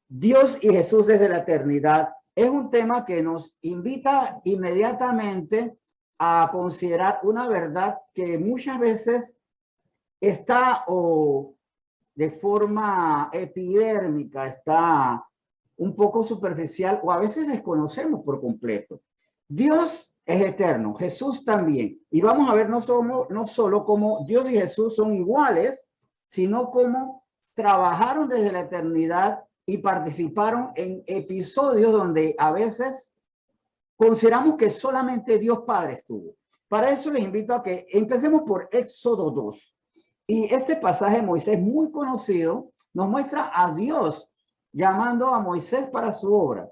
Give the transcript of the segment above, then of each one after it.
Dios y Jesús desde la eternidad es un tema que nos invita inmediatamente a considerar una verdad que muchas veces está o de forma epidérmica, está un poco superficial o a veces desconocemos por completo. Dios es eterno, Jesús también. Y vamos a ver no solo cómo Dios y Jesús son iguales, sino cómo trabajaron desde la eternidad y participaron en episodios donde a veces consideramos que solamente Dios Padre estuvo. Para eso les invito a que empecemos por Éxodo 2. Y este pasaje de Moisés muy conocido nos muestra a Dios llamando a Moisés para su obra.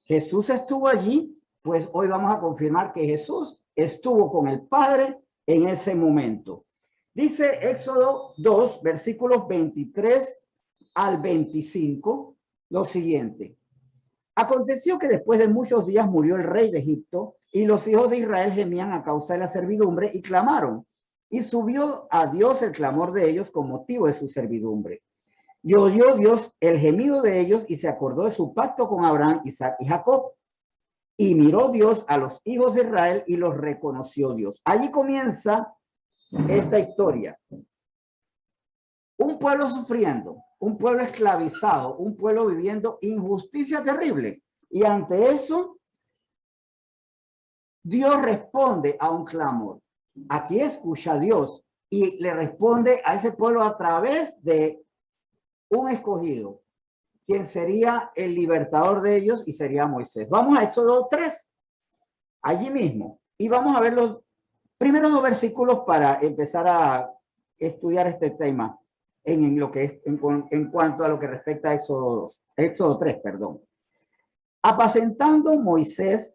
Jesús estuvo allí, pues hoy vamos a confirmar que Jesús estuvo con el Padre en ese momento. Dice Éxodo 2, versículos 23 al 25, lo siguiente. Aconteció que después de muchos días murió el rey de Egipto y los hijos de Israel gemían a causa de la servidumbre y clamaron. Y subió a Dios el clamor de ellos con motivo de su servidumbre. Y oyó Dios el gemido de ellos y se acordó de su pacto con Abraham, Isaac y Jacob. Y miró Dios a los hijos de Israel y los reconoció Dios. Allí comienza esta historia. Un pueblo sufriendo, un pueblo esclavizado, un pueblo viviendo injusticia terrible. Y ante eso, Dios responde a un clamor. Aquí escucha a Dios y le responde a ese pueblo a través de un escogido, quien sería el libertador de ellos y sería Moisés. Vamos a Éxodo 3, allí mismo, y vamos a ver los primeros dos versículos para empezar a estudiar este tema en lo que es en cuanto a lo que respecta a Éxodo 3, perdón. Apacentando Moisés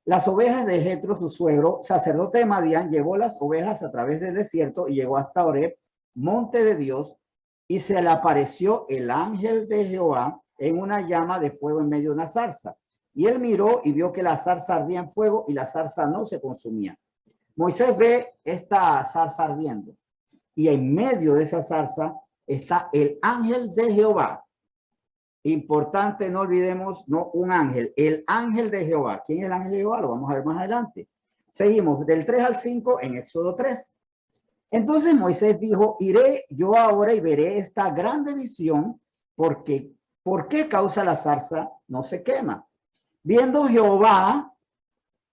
las ovejas de Jetro, su suegro, sacerdote de Madián, llevó las ovejas a través del desierto y llegó hasta Horeb, monte de Dios, y se le apareció el ángel de Jehová en una llama de fuego en medio de una zarza. Y él miró y vio que la zarza ardía en fuego y la zarza no se consumía. Moisés ve esta zarza ardiendo y en medio de esa zarza está el ángel de Jehová. Importante, no olvidemos, no un ángel, el ángel de Jehová. ¿Quién es el ángel de Jehová? Lo vamos a ver más adelante. Seguimos del 3 al 5 en Éxodo 3. Entonces Moisés dijo, iré yo ahora y veré esta grande visión, porque ¿por qué causa la zarza no se quema? Viendo Jehová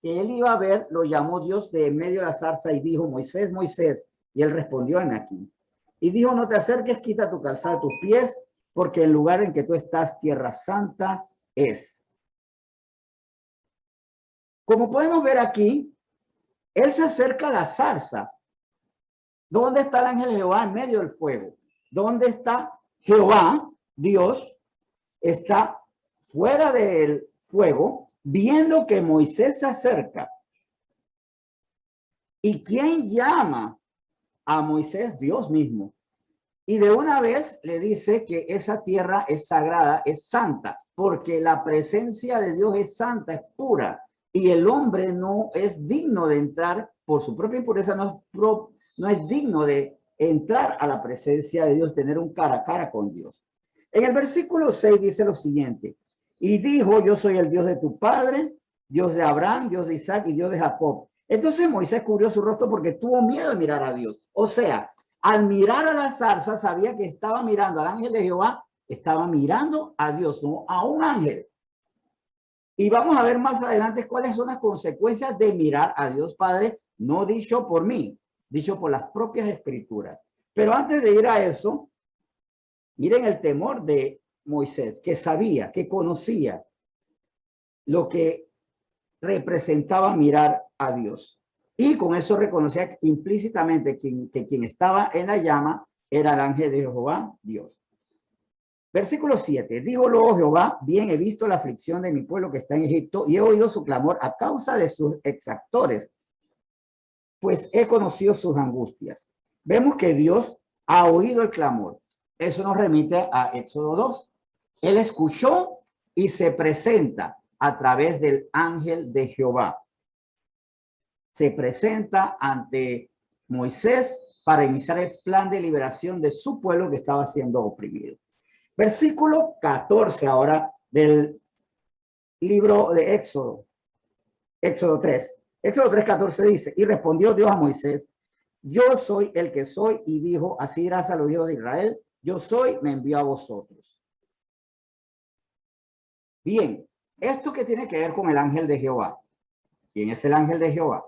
que él iba a ver, lo llamó Dios de en medio de la zarza y dijo, Moisés, Moisés. Y él respondió, heme aquí. Y dijo, no te acerques, quita tu calzado de tus pies, porque el lugar en que tú estás, tierra santa, es. Como podemos ver aquí, él se acerca a la zarza. ¿Dónde está el ángel de Jehová? En medio del fuego. ¿Dónde está Jehová? Dios está fuera del fuego, viendo que Moisés se acerca. ¿Y quién llama a Moisés? Dios mismo. Y de una vez le dice que esa tierra es sagrada, es santa, porque la presencia de Dios es santa, es pura, y el hombre no es digno de entrar, por su propia impureza, no es digno de entrar a la presencia de Dios, tener un cara a cara con Dios. En el versículo 6 dice lo siguiente, y dijo, yo soy el Dios de tu padre, Dios de Abraham, Dios de Isaac y Dios de Jacob. Entonces Moisés cubrió su rostro porque tuvo miedo de mirar a Dios. O sea, al mirar a la zarza, sabía que estaba mirando al ángel de Jehová, estaba mirando a Dios, no a un ángel. Y vamos a ver más adelante cuáles son las consecuencias de mirar a Dios Padre, no dicho por mí, dicho por las propias escrituras. Pero antes de ir a eso, miren el temor de Moisés, que sabía, que conocía lo que representaba mirar a Dios. Y con eso reconocía implícitamente que quien estaba en la llama era el ángel de Jehová, Dios. Versículo 7. Dijo luego Jehová, bien he visto la aflicción de mi pueblo que está en Egipto y he oído su clamor a causa de sus exactores, pues he conocido sus angustias. Vemos que Dios ha oído el clamor. Eso nos remite a Éxodo 2. Él escuchó y se presenta a través del ángel de Jehová. Se presenta ante Moisés para iniciar el plan de liberación de su pueblo que estaba siendo oprimido. Versículo 14 ahora del libro de Éxodo. Éxodo 3. Éxodo 3:14 dice, y respondió Dios a Moisés, yo soy el que soy, y dijo, así dirás a los hijos de Israel, yo soy, me envió a vosotros. Bien, esto que tiene que ver con el ángel de Jehová. ¿Quién es el ángel de Jehová?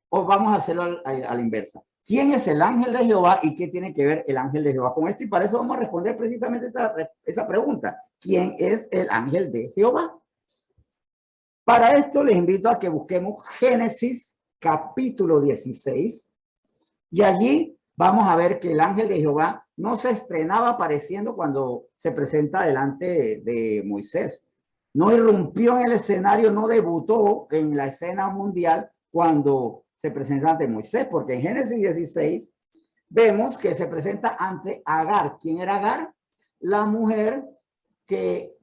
O vamos a hacerlo a la inversa. ¿Quién es el ángel de Jehová y qué tiene que ver el ángel de Jehová con esto? Y para eso vamos a responder precisamente esa pregunta. ¿Quién es el ángel de Jehová? Para esto les invito a que busquemos Génesis capítulo 16 y allí vamos a ver que el ángel de Jehová no se estrenaba apareciendo cuando se presenta delante de Moisés. No irrumpió en el escenario, no debutó en la escena mundial cuando se presenta ante Moisés, porque en Génesis 16 vemos que se presenta ante Agar. ¿Quién era Agar? La mujer que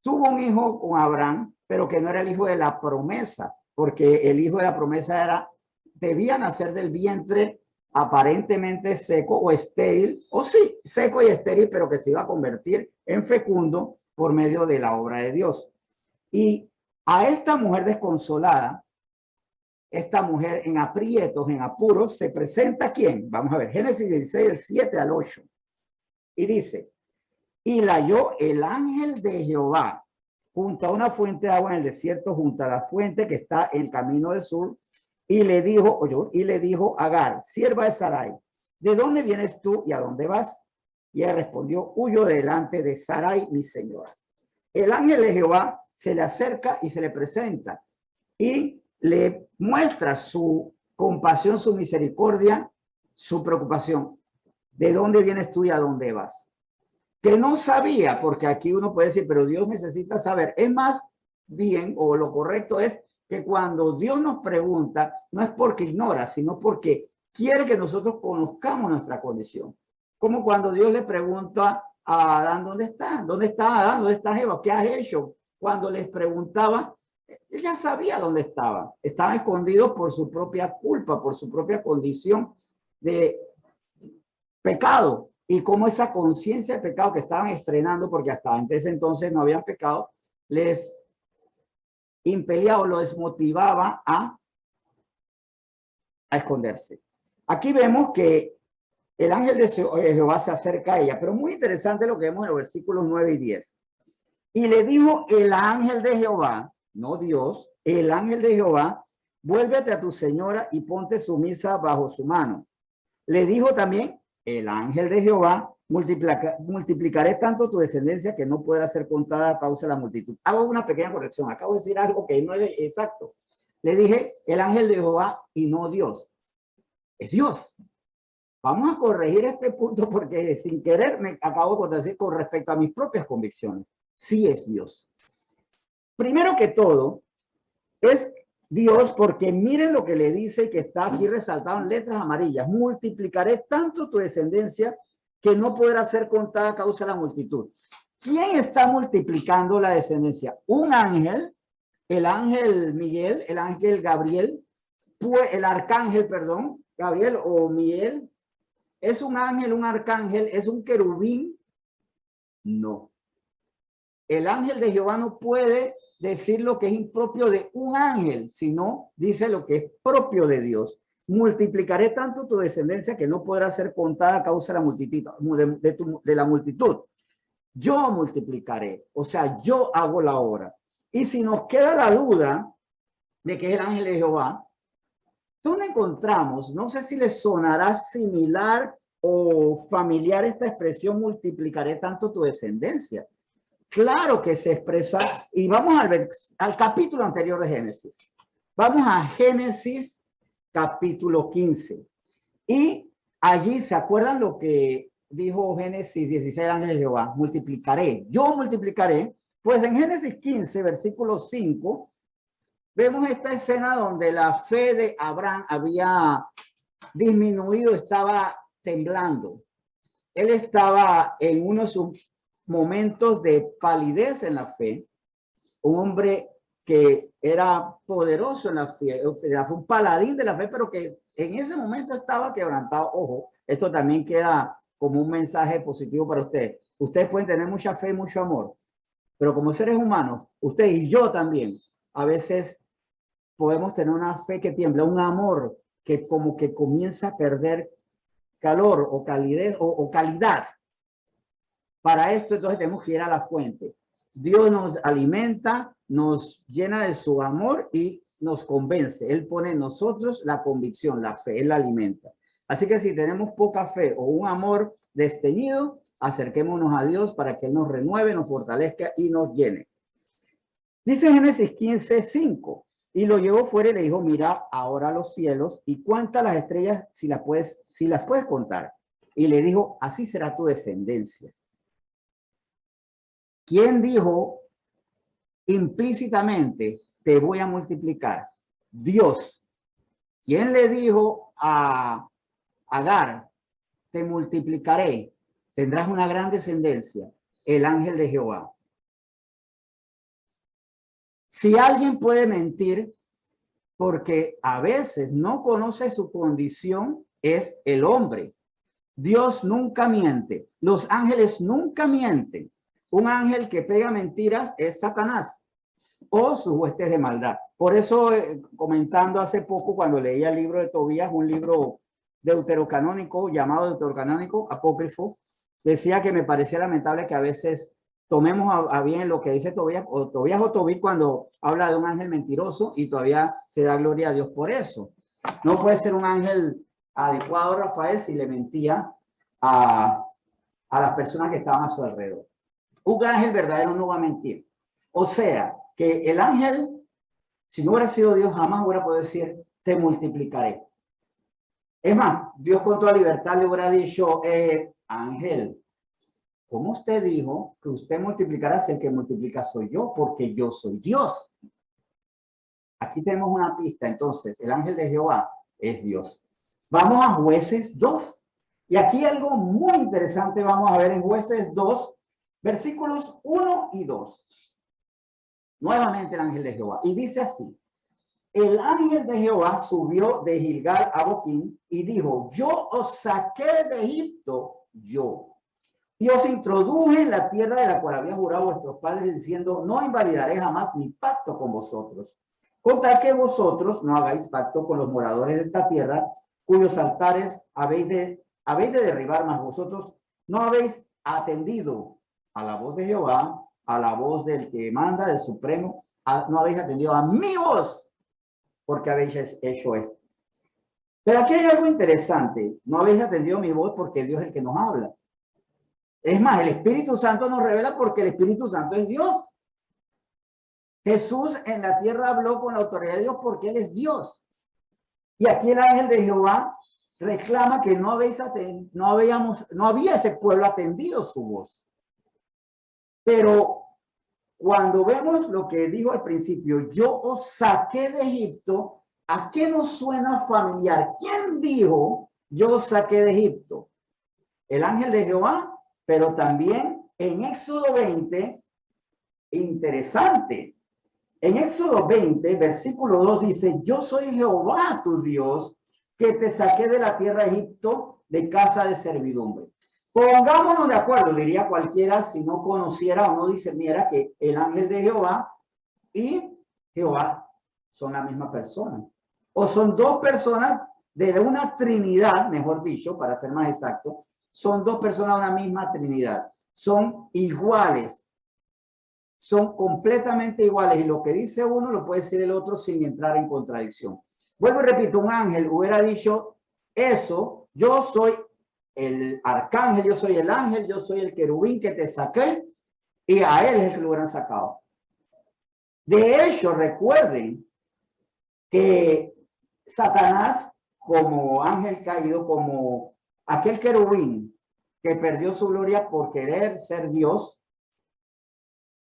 tuvo un hijo con Abraham, pero que no era el hijo de la promesa, porque el hijo de la promesa debía nacer del vientre aparentemente seco o estéril, o sí, seco y estéril, pero que se iba a convertir en fecundo por medio de la obra de Dios. Y a esta mujer desconsolada, esta mujer en aprietos, en apuros, se presenta ¿quién? Vamos a ver, Génesis 16, del 7 al 8. Y dice, y la halló el ángel de Jehová junto a una fuente de agua en el desierto, junto a la fuente que está en el camino del sur, y le dijo Agar, sierva de Sarai, ¿de dónde vienes tú y a dónde vas? Y él respondió, huyo delante de Sarai, mi señora. El ángel de Jehová se le acerca y se le presenta y le muestra su compasión, su misericordia, su preocupación. ¿De dónde vienes tú y a dónde vas? Que no sabía, porque aquí uno puede decir, pero Dios necesita saber. Es más bien, o lo correcto es que cuando Dios nos pregunta, no es porque ignora, sino porque quiere que nosotros conozcamos nuestra condición. Como cuando Dios le pregunta a Adán, ¿dónde está? ¿Dónde está Adán? ¿Dónde está Eva? ¿Qué has hecho? Cuando les preguntaba, él ya sabía dónde estaba. Estaba escondido por su propia culpa, por su propia condición de pecado. Y cómo esa conciencia de pecado que estaban estrenando, porque hasta antes entonces no habían pecado, les impelía o lo desmotivaba a esconderse. Aquí vemos que el ángel de Jehová se acerca a ella, pero muy interesante lo que vemos en los versículos 9 y 10. Y le dijo el ángel de Jehová, no Dios, el ángel de Jehová, vuélvete a tu señora y ponte sumisa bajo su mano. Le dijo también el ángel de Jehová, multiplicaré tanto tu descendencia que no podrá ser contada a causa de la multitud. Hago una pequeña corrección, acabo de decir algo que no es exacto. Le dije el ángel de Jehová y no Dios. Es Dios. Vamos a corregir este punto porque sin querer me acabo de contradecir con respecto a mis propias convicciones. Sí es Dios. Primero que todo, es Dios porque miren lo que le dice que está aquí resaltado en letras amarillas. Multiplicaré tanto tu descendencia que no podrá ser contada a causa de la multitud. ¿Quién está multiplicando la descendencia? Un ángel, el ángel Miguel, el ángel Gabriel, el arcángel, perdón, Gabriel o Miguel. ¿Es un ángel, un arcángel? ¿Es un querubín? No. El ángel de Jehová no puede decir lo que es impropio de un ángel, sino dice lo que es propio de Dios. Multiplicaré tanto tu descendencia que no podrá ser contada a causa de la multitud, de la multitud. Yo multiplicaré, o sea, yo hago la obra. Y si nos queda la duda de que es el ángel de Jehová, ¿dónde encontramos? No sé si les sonará similar o familiar esta expresión, multiplicaré tanto tu descendencia. Claro que se expresa, y vamos al capítulo anterior de Génesis. Vamos a Génesis capítulo 15. Y allí, ¿se acuerdan lo que dijo Génesis 16, ángel de Jehová? Multiplicaré, yo multiplicaré. Pues en Génesis 15, versículo 5, vemos esta escena donde la fe de Abraham había disminuido, estaba temblando. Él estaba en uno de sus momentos de palidez en la fe, un hombre que era poderoso en la fe, fue un paladín de la fe, pero que en ese momento estaba quebrantado. Ojo, esto también queda como un mensaje positivo para usted. Ustedes pueden tener mucha fe y mucho amor, pero como seres humanos, ustedes y yo también, a veces podemos tener una fe que tiembla, un amor que como que comienza a perder calor o calidez o calidad. Para esto entonces tenemos que ir a la fuente. Dios nos alimenta, nos llena de su amor y nos convence. Él pone en nosotros la convicción, la fe, Él la alimenta. Así que si tenemos poca fe o un amor desteñido, acerquémonos a Dios para que Él nos renueve, nos fortalezca y nos llene. Dice Génesis 15:5, y lo llevó fuera y le dijo, mira ahora los cielos y cuenta las estrellas si las puedes contar. Y le dijo, así será tu descendencia. ¿Quién dijo implícitamente, te voy a multiplicar? Dios. ¿Quién le dijo a Agar, te multiplicaré, tendrás una gran descendencia? El ángel de Jehová. Si alguien puede mentir porque a veces no conoce su condición, es el hombre. Dios nunca miente. Los ángeles nunca mienten. Un ángel que pega mentiras es Satanás o sus huestes de maldad. Por eso, comentando hace poco, cuando leía el libro de Tobías, un libro deuterocanónico, llamado deuterocanónico, apócrifo, decía que me parecía lamentable que a veces tomemos a bien lo que dice Tobías o Tobit cuando habla de un ángel mentiroso y todavía se da gloria a Dios por eso. No puede ser un ángel adecuado, Rafael, si le mentía a las personas que estaban a su alrededor. Un ángel verdadero no va a mentir. O sea, que el ángel, si no hubiera sido Dios, jamás hubiera podido decir, te multiplicaré. Es más, Dios con toda libertad le hubiera dicho, ángel, ¿cómo usted dijo que usted multiplicará si el que multiplica soy yo? Porque yo soy Dios. Aquí tenemos una pista, entonces, el ángel de Jehová es Dios. Vamos a Jueces 2. Y aquí algo muy interesante vamos a ver en Jueces 2, versículos 1 y 2. Nuevamente el ángel de Jehová. Y dice así. El ángel de Jehová subió de Gilgal a Boquín y dijo, yo os saqué de Egipto, yo. Y os introduje en la tierra de la cual había jurado vuestros padres diciendo, no invalidaré jamás mi pacto con vosotros. Con tal que vosotros no hagáis pacto con los moradores de esta tierra, cuyos altares habéis de derribar, mas vosotros no habéis atendido a la voz de Jehová, a la voz del que manda, del Supremo, no habéis atendido a mi voz, porque habéis hecho esto. Pero aquí hay algo interesante. No habéis atendido mi voz porque Dios es el que nos habla. Es más, el Espíritu Santo nos revela porque el Espíritu Santo es Dios. Jesús en la tierra habló con la autoridad de Dios porque Él es Dios. Y aquí el ángel de Jehová reclama que no había ese pueblo atendido su voz. Pero cuando vemos lo que dijo al principio, yo os saqué de Egipto, ¿a qué nos suena familiar? ¿Quién dijo yo os saqué de Egipto? El ángel de Jehová, pero también en Éxodo 20, interesante. En Éxodo 20, versículo 2 dice, yo soy Jehová tu Dios, que te saqué de la tierra de Egipto de casa de servidumbre. Pongámonos de acuerdo, diría cualquiera, si no conociera o no discerniera que el ángel de Jehová y Jehová son la misma persona. O son dos personas de una trinidad, mejor dicho, para ser más exacto, son dos personas de una misma trinidad. Son iguales. Son completamente iguales. Y lo que dice uno lo puede decir el otro sin entrar en contradicción. Vuelvo y repito, un ángel hubiera dicho eso, yo soy el arcángel, yo soy el ángel, yo soy el querubín que te saqué, y a él es el que lo hubieran sacado. De hecho, recuerden que Satanás, como ángel caído, como aquel querubín que perdió su gloria por querer ser Dios,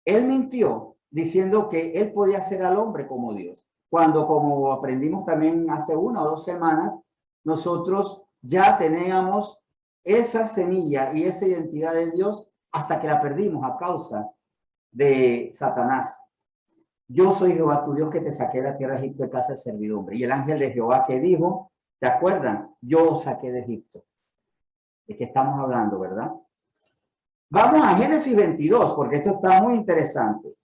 él mintió diciendo que él podía ser al hombre como Dios. Cuando, como aprendimos también hace 1 o 2 semanas, nosotros ya teníamos esa semilla y esa identidad de Dios hasta que la perdimos a causa de Satanás. Yo soy Jehová tu Dios que te saqué de la tierra de Egipto de casa de servidumbre. Y el ángel de Jehová que dijo, ¿te acuerdan? Yo os saqué de Egipto. ¿De qué estamos hablando, verdad? Vamos a Génesis 22, porque esto está muy interesante.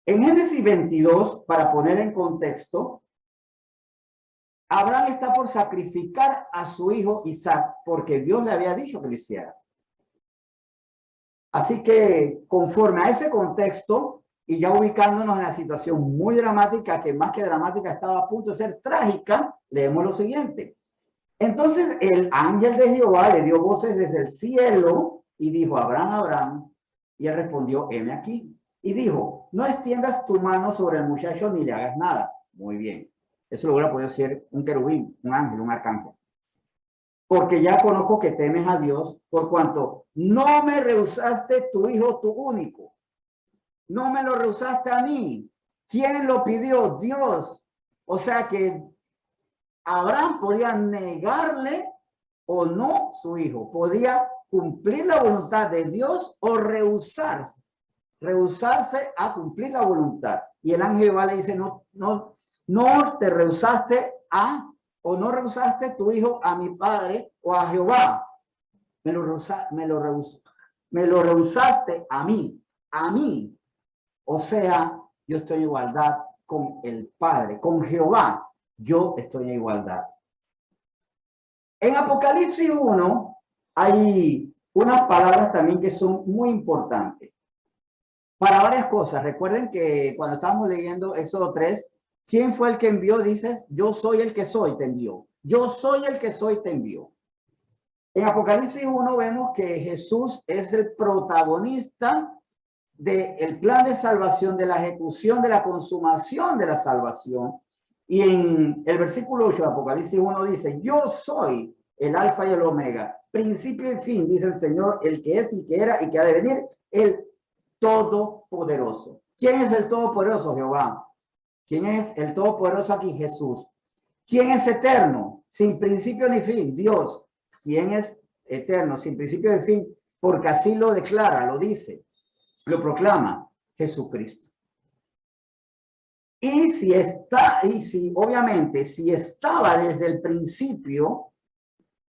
En Génesis 22, para poner en contexto, Abraham está por sacrificar a su hijo Isaac, porque Dios le había dicho que lo hiciera. Así que, conforme a ese contexto, y ya ubicándonos en la situación muy dramática, que más que dramática estaba a punto de ser trágica, leemos lo siguiente. Entonces el ángel de Jehová le dio voces desde el cielo y dijo, Abraham, Abraham, y él respondió, heme aquí. Y dijo, no extiendas tu mano sobre el muchacho ni le hagas nada. Muy bien. Eso lo hubiera podido ser un querubín, un ángel, un arcángel. Porque ya conozco que temes a Dios, por cuanto no me rehusaste tu hijo, tu único. No me lo rehusaste a mí. ¿Quién lo pidió? Dios. O sea que Abraham podía negarle o no su hijo. Podía cumplir la voluntad de Dios o rehusarse a cumplir la voluntad. Y el ángel Jehová le dice, no te rehusaste a, o no rehusaste tu hijo a mi padre o a Jehová. Me lo rehusaste a mí. O sea, yo estoy en igualdad con el Padre, con Jehová. Yo estoy en igualdad. En Apocalipsis 1 hay unas palabras también que son muy importantes para varias cosas. Recuerden que cuando estábamos leyendo Éxodo 3, ¿quién fue el que envió? Dices, yo soy el que soy, te envió. Yo soy el que soy, te envió. En Apocalipsis 1 vemos que Jesús es el protagonista del plan de salvación, de la ejecución, de la consumación de la salvación. Y en el versículo 8 de Apocalipsis 1 dice, yo soy el alfa y el omega, principio y fin, dice el Señor, el que es y que era y que ha de venir, el todopoderoso. ¿Quién es el todopoderoso? Jehová. ¿Quién es el todopoderoso aquí? Jesús. ¿Quién es eterno? Sin principio ni fin, Dios. ¿Quién es eterno? Sin principio ni fin, porque así lo declara, lo dice. Lo proclama Jesucristo. Y obviamente, si estaba desde el principio,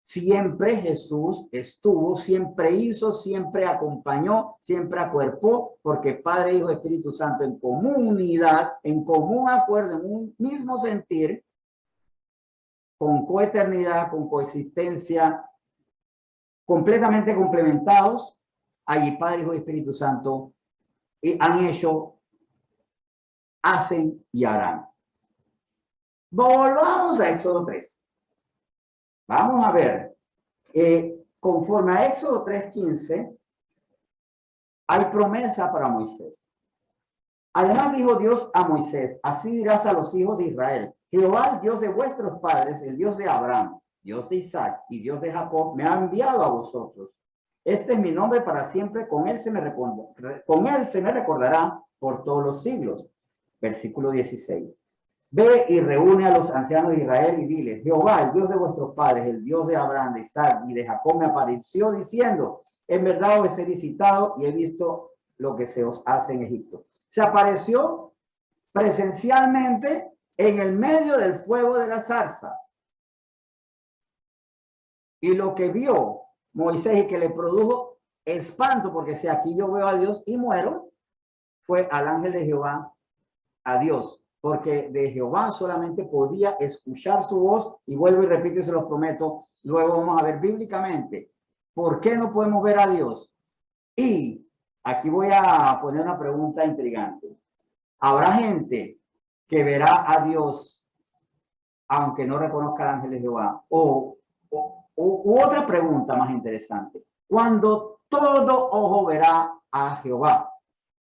siempre Jesús estuvo, siempre hizo, siempre acompañó, siempre acuerpó, porque Padre, Hijo, Espíritu Santo en común unidad, en común acuerdo, en un mismo sentir, con coeternidad, con coexistencia, completamente complementados, allí Padre, Hijo y Espíritu Santo y han hecho, hacen y harán. Volvamos a Éxodo 3. Vamos a ver, conforme a Éxodo 3:15, hay promesa para Moisés. Además dijo Dios a Moisés, así dirás a los hijos de Israel, Jehová, el Dios de vuestros padres, el Dios de Abraham, Dios de Isaac y Dios de Jacob, me ha enviado a vosotros. Este es mi nombre para siempre, con él se me recordará por todos los siglos. Versículo 16. Ve y reúne a los ancianos de Israel y dile, Jehová, el Dios de vuestros padres, el Dios de Abraham, de Isaac y de Jacob me apareció diciendo, en verdad os he visitado y he visto lo que se os hace en Egipto. Se apareció presencialmente en el medio del fuego de la zarza. Y lo que vio Moisés y que le produjo espanto, porque si aquí yo veo a Dios y muero, fue al ángel de Jehová, a Dios, porque de Jehová solamente podía escuchar su voz, y vuelvo y repito y se los prometo, luego vamos a ver bíblicamente, ¿por qué no podemos ver a Dios? Y aquí voy a poner una pregunta intrigante. ¿Habrá gente que verá a Dios aunque no reconozca al ángel de Jehová? U otra pregunta más interesante. Cuando todo ojo verá a Jehová,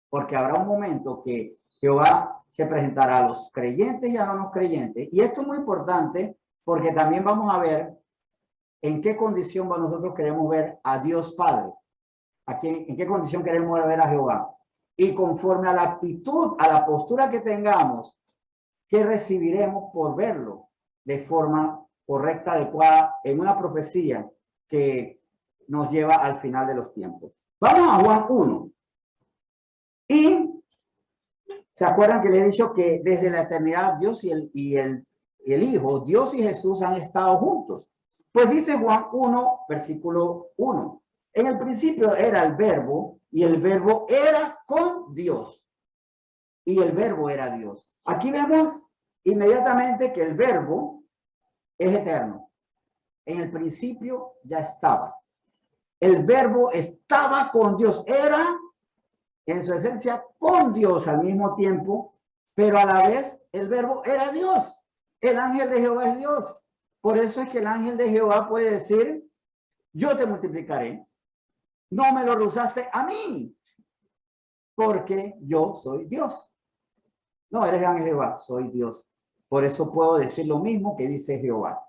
porque habrá un momento que Jehová se presentará a los creyentes y a no los creyentes. Y esto es muy importante porque también vamos a ver en qué condición nosotros queremos ver a Dios Padre. En qué condición queremos ver a Jehová. Y conforme a la actitud, a la postura que tengamos, ¿qué recibiremos por verlo de forma correcta, adecuada, en una profecía que nos lleva al final de los tiempos? Vamos a Juan 1. Y ¿se acuerdan que les he dicho que desde la eternidad Dios y el Hijo, Dios y Jesús han estado juntos? Pues dice Juan 1, versículo 1. En el principio era el verbo y el verbo era con Dios y el verbo era Dios. Aquí vemos inmediatamente que el verbo es eterno. En el principio ya estaba. El verbo estaba con Dios, era en su esencia con Dios al mismo tiempo, pero a la vez el verbo era Dios. El ángel de Jehová es Dios. Por eso es que el ángel de Jehová puede decir, yo te multiplicaré. No me lo rehusaste a mí, porque yo soy Dios. No, eres el ángel de Jehová, soy Dios. Por eso puedo decir lo mismo que dice Jehová.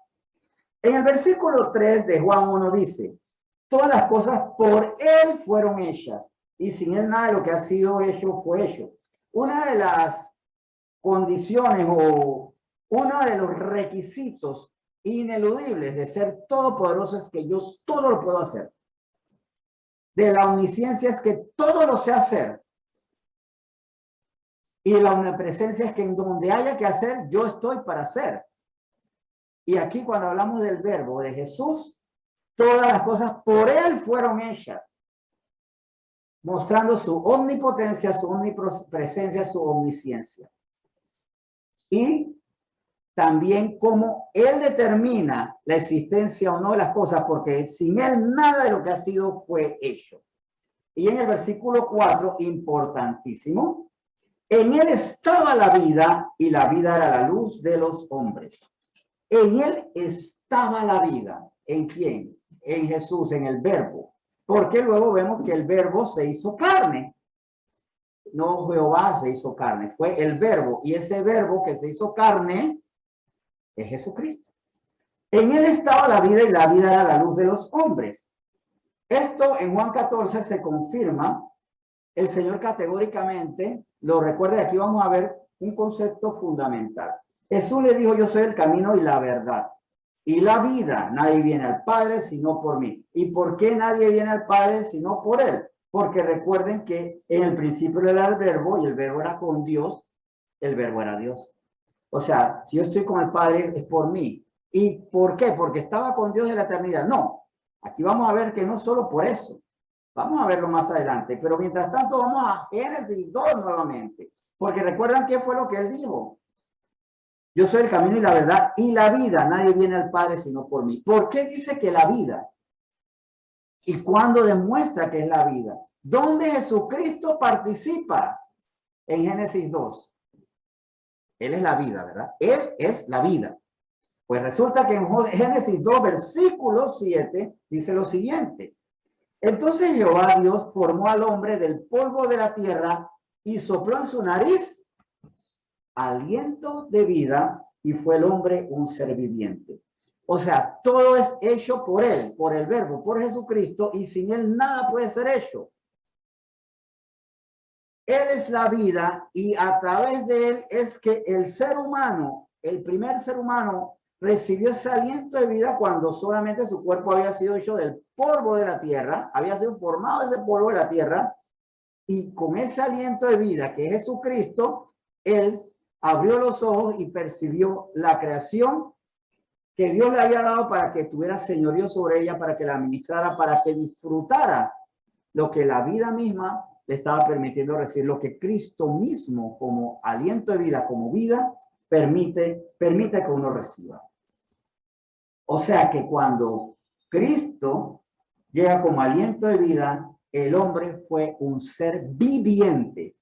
En el versículo 3 de Juan 1 dice, todas las cosas por él fueron hechas, y sin él nada de lo que ha sido hecho fue hecho. Una de las condiciones o uno de los requisitos ineludibles de ser todopoderoso es que yo todo lo puedo hacer. De la omnisciencia es que todo lo sé hacer. Y la omnipresencia es que en donde haya que hacer, yo estoy para hacer. Y aquí cuando hablamos del verbo de Jesús, todas las cosas por él fueron hechas, mostrando su omnipotencia, su omnipresencia, su omnisciencia. Y también cómo él determina la existencia o no de las cosas, porque sin él nada de lo que ha sido fue hecho. Y en el versículo 4, importantísimo, en él estaba la vida y la vida era la luz de los hombres. En él estaba la vida. ¿En quién? En Jesús, en el verbo. Porque luego vemos que el verbo se hizo carne. No Jehová se hizo carne, fue el verbo. Y ese verbo que se hizo carne es Jesucristo. En él estaba la vida y la vida era la luz de los hombres. Esto en Juan 14 se confirma. El Señor categóricamente lo recuerda. Aquí vamos a ver un concepto fundamental. Jesús le dijo, yo soy el camino y la verdad y la vida. Nadie viene al Padre sino por mí. ¿Y por qué nadie viene al Padre sino por él? Porque recuerden que en el principio era el verbo y el verbo era con Dios, el verbo era Dios. O sea, si yo estoy con el Padre es por mí. ¿Y por qué? Porque estaba con Dios en la eternidad. No, aquí vamos a ver que no solo por eso. Vamos a verlo más adelante, pero mientras tanto vamos a Génesis 2 nuevamente, porque recuerdan qué fue lo que él dijo. Yo soy el camino y la verdad y la vida. Nadie viene al Padre sino por mí. ¿Por qué dice que la vida? ¿Y cuándo demuestra que es la vida? ¿Dónde Jesucristo participa? En Génesis 2. Él es la vida, ¿verdad? Él es la vida. Pues resulta que en Génesis 2, versículo 7, dice lo siguiente. Entonces Jehová Dios formó al hombre del polvo de la tierra y sopló en su nariz aliento de vida y fue el hombre un ser viviente. O sea, todo es hecho por él, por el verbo, por Jesucristo, y sin él nada puede ser hecho. Él es la vida y a través de él es que el ser humano, el primer ser humano, recibió ese aliento de vida cuando solamente su cuerpo había sido hecho del polvo de la tierra, había sido formado de ese polvo de la tierra, y con ese aliento de vida que es Jesucristo, él abrió los ojos y percibió la creación que Dios le había dado para que tuviera señorío sobre ella, para que la administrara, para que disfrutara lo que la vida misma le estaba permitiendo recibir, lo que Cristo mismo como aliento de vida, como vida, permite que uno reciba. O sea que cuando Cristo llega como aliento de vida, el hombre fue un ser viviente.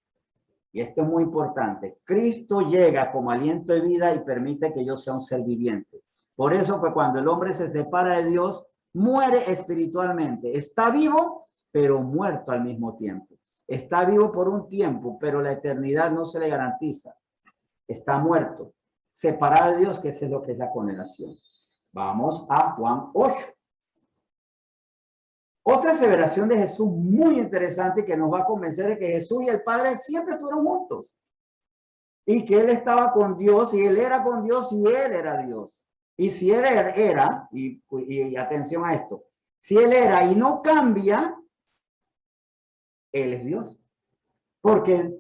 Y esto es muy importante. Cristo llega como aliento de vida y permite que yo sea un ser viviente. Por eso, pues, cuando el hombre se separa de Dios, muere espiritualmente. Está vivo, pero muerto al mismo tiempo. Está vivo por un tiempo, pero la eternidad no se le garantiza. Está muerto, separado de Dios, que eso es lo que es la condenación. Vamos a Juan 8. Otra aseveración de Jesús muy interesante que nos va a convencer de que Jesús y el Padre siempre estuvieron juntos. Y que Él estaba con Dios y Él era con Dios y Él era Dios. Y si Él era, y atención a esto, si Él era y no cambia, Él es Dios. Porque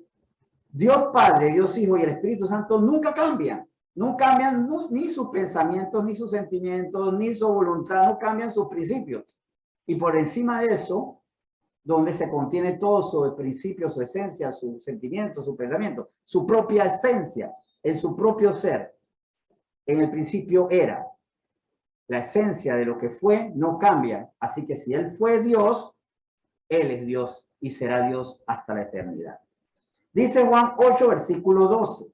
Dios Padre, Dios Hijo y el Espíritu Santo nunca cambian. No cambian ni sus pensamientos, ni sus sentimientos, ni su voluntad, no cambian sus principios. Y por encima de eso, donde se contiene todo su principio, su esencia, su sentimiento, su pensamiento, su propia esencia, en su propio ser. En el principio era. La esencia de lo que fue no cambia. Así que si Él fue Dios, Él es Dios y será Dios hasta la eternidad. Dice Juan 8, versículo 12.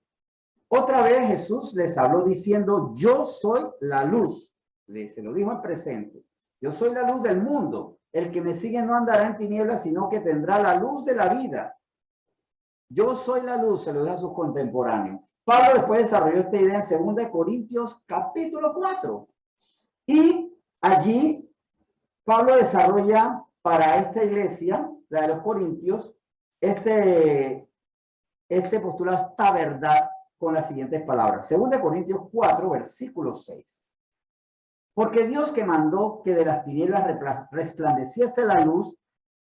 Otra vez Jesús les habló diciendo, yo soy la luz. Se lo dijo en presente. Yo soy la luz del mundo. El que me sigue no andará en tinieblas, sino que tendrá la luz de la vida. Yo soy la luz, se lo dijo a sus contemporáneos. Pablo después desarrolló esta idea en 2 Corintios capítulo 4. Y allí Pablo desarrolla para esta iglesia, la de los Corintios, este postulado, esta verdad con las siguientes palabras. 2 Corintios 4, versículo 6. Porque Dios que mandó que de las tinieblas resplandeciese la luz,